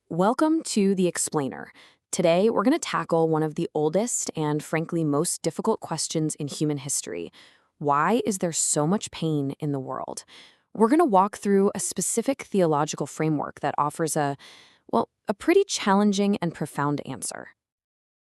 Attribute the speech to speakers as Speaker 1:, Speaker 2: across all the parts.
Speaker 1: Welcome to The Explainer. Today, we're going to tackle one of the oldest and, frankly, most difficult questions in human history. Why is there so much pain in the world? We're going to walk through a specific theological framework that offers a pretty challenging and profound answer.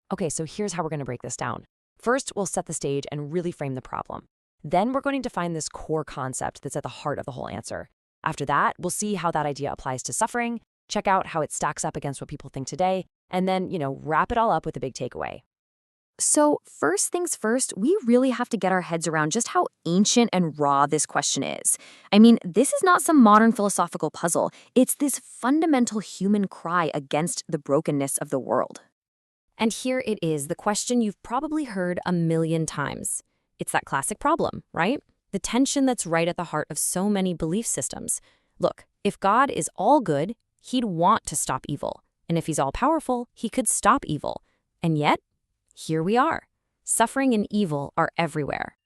Speaker 2: Okay, so here's how we're going to break this down. First, we'll set the stage and really frame the problem. Then we're going to define this core concept that's at the heart of the whole answer. After that, we'll see how that idea applies to suffering, check out how it stacks up against what people think today, and then, wrap it all up with a big takeaway.
Speaker 3: So, first things first, we really have to get our heads around just how ancient and raw this question is. I mean, this is not some modern philosophical puzzle. It's this fundamental human cry against the brokenness of the world.
Speaker 2: And here it is, the question you've probably heard a million times. It's that classic problem, right? The tension that's right at the heart of so many belief systems. Look, if God is all good, he'd want to stop evil. And if he's all-powerful, he could stop evil. And yet, here we are. Suffering and evil are everywhere.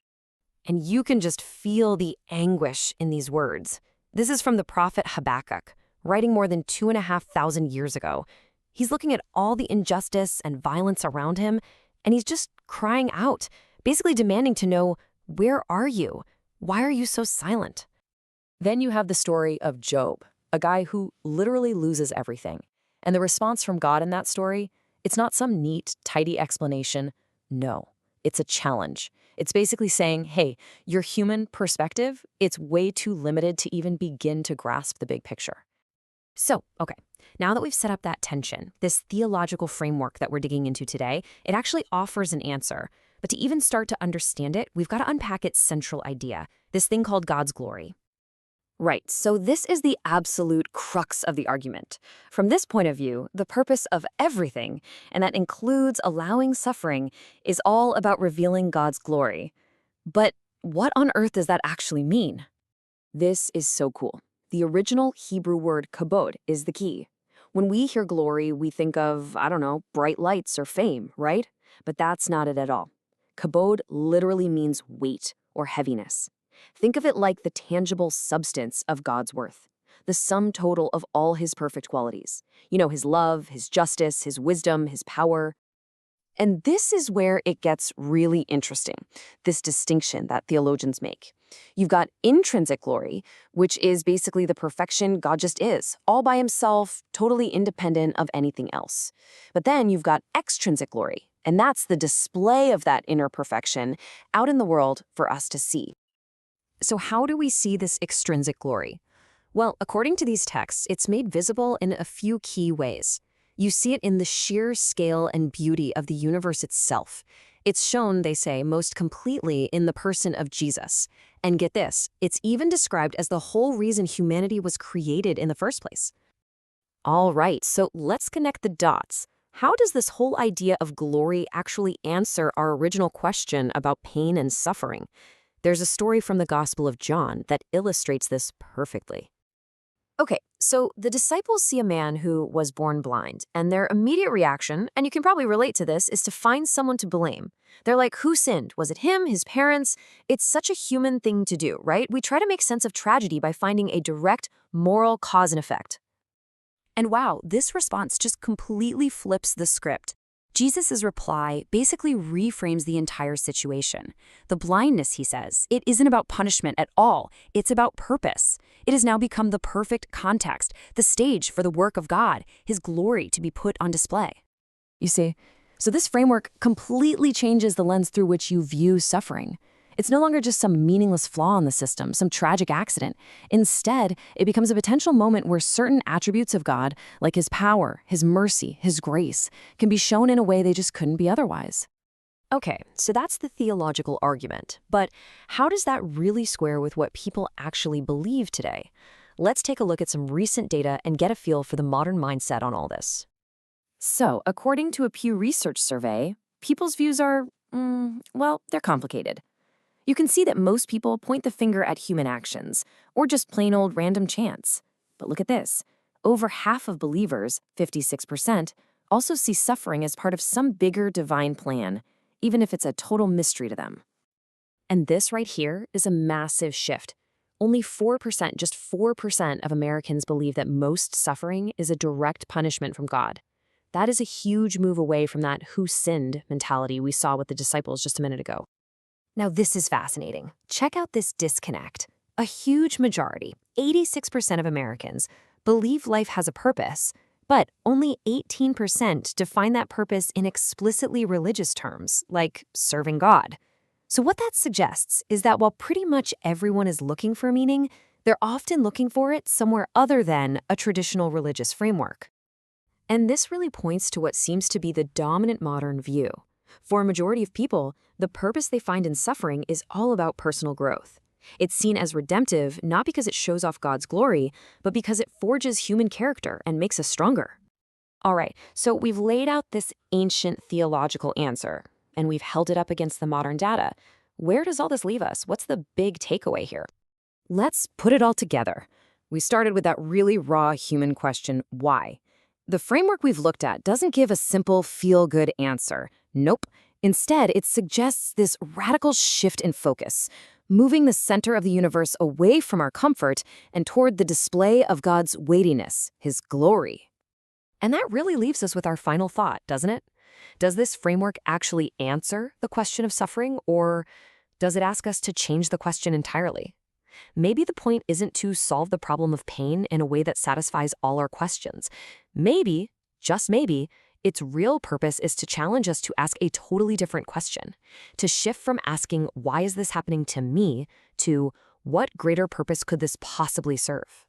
Speaker 2: And you can just feel the anguish in these words. This is from the prophet Habakkuk, writing more than 2,500 years ago. He's looking at all the injustice and violence around him, and he's just crying out, basically demanding to know, where are you? Why are you so silent? Then you have the story of Job, a guy who literally loses everything. And the response from God in that story, it's not some neat, tidy explanation. No, it's a challenge. It's basically saying, hey, your human perspective, it's way too limited to even begin to grasp the big picture. So, okay, now that we've set up that tension, this theological framework that we're digging into today, it actually offers an answer. But to even start to understand it, we've got to unpack its central idea, this thing called God's glory.
Speaker 3: Right, so this is the absolute crux of the argument. From this point of view, the purpose of everything, and that includes allowing suffering, is all about revealing God's glory. But what on earth does that actually mean? This is so cool. The original Hebrew word kabod is the key. When we hear glory, we think of, bright lights or fame, right? But that's not it at all. Kabod literally means weight or heaviness. Think of it like the tangible substance of God's worth, the sum total of all his perfect qualities. His love, his justice, his wisdom, his power. And this is where it gets really interesting, this distinction that theologians make. You've got intrinsic glory, which is basically the perfection God just is, all by himself, totally independent of anything else. But then you've got extrinsic glory, and that's the display of that inner perfection out in the world for us to see.
Speaker 2: So how do we see this extrinsic glory? Well, according to these texts, it's made visible in a few key ways. You see it in the sheer scale and beauty of the universe itself. It's shown, they say, most completely in the person of Jesus. And get this, it's even described as the whole reason humanity was created in the first place. All right, so let's connect the dots. How does this whole idea of glory actually answer our original question about pain and suffering? There's a story from the Gospel of John that illustrates this perfectly.
Speaker 3: Okay, so the disciples see a man who was born blind, and their immediate reaction, and you can probably relate to this, is to find someone to blame. They're like, who sinned? Was it him, his parents? It's such a human thing to do, right? We try to make sense of tragedy by finding a direct moral cause and effect.
Speaker 2: And wow, this response just completely flips the script. Jesus' reply basically reframes the entire situation. The blindness, he says, it isn't about punishment at all. It's about purpose. It has now become the perfect context, the stage for the work of God, his glory to be put on display. You see, so this framework completely changes the lens through which you view suffering. It's no longer just some meaningless flaw in the system, some tragic accident. Instead, it becomes a potential moment where certain attributes of God, like his power, his mercy, his grace, can be shown in a way they just couldn't be otherwise. Okay, so that's the theological argument. But how does that really square with what people actually believe today? Let's take a look at some recent data and get a feel for the modern mindset on all this.
Speaker 3: So, according to a Pew Research survey, people's views are, they're complicated. You can see that most people point the finger at human actions, or just plain old random chance. But look at this. Over half of believers, 56%, also see suffering as part of some bigger divine plan, even if it's a total mystery to them.
Speaker 2: And this right here is a massive shift.
Speaker 1: Only 4%, just 4% of Americans believe that most suffering is a direct punishment from God. That is a huge move away from that who sinned mentality we saw with the disciples just a minute ago. Now, this is fascinating. Check out this disconnect. A huge majority, 86% of Americans, believe life has a purpose, but only 18% define that purpose in explicitly religious terms, like serving God. So what that suggests is that while pretty much everyone is looking for meaning, they're often looking for it somewhere other than a traditional religious framework. And this really points to what seems to be the dominant modern view. For a majority of people, the purpose they find in suffering is all about personal growth. It's seen as redemptive not because it shows off God's glory, but because it forges human character and makes us stronger. All right, so we've laid out this ancient theological answer, and we've held it up against the modern data. Where does all this leave us? What's the big takeaway here? Let's put it all together. We started with that really raw human question, why? The framework we've looked at doesn't give a simple feel-good answer. Nope. Instead, it suggests this radical shift in focus, moving the center of the universe away from our comfort and toward the display of God's weightiness, His glory. And that really leaves us with our final thought, doesn't it? Does this framework actually answer the question of suffering, or does it ask us to change the question entirely? Maybe the point isn't to solve the problem of pain in a way that satisfies all our questions. Maybe, just maybe, its real purpose is to challenge us to ask a totally different question, to shift from asking, why is this happening to me, to what greater purpose could this possibly serve?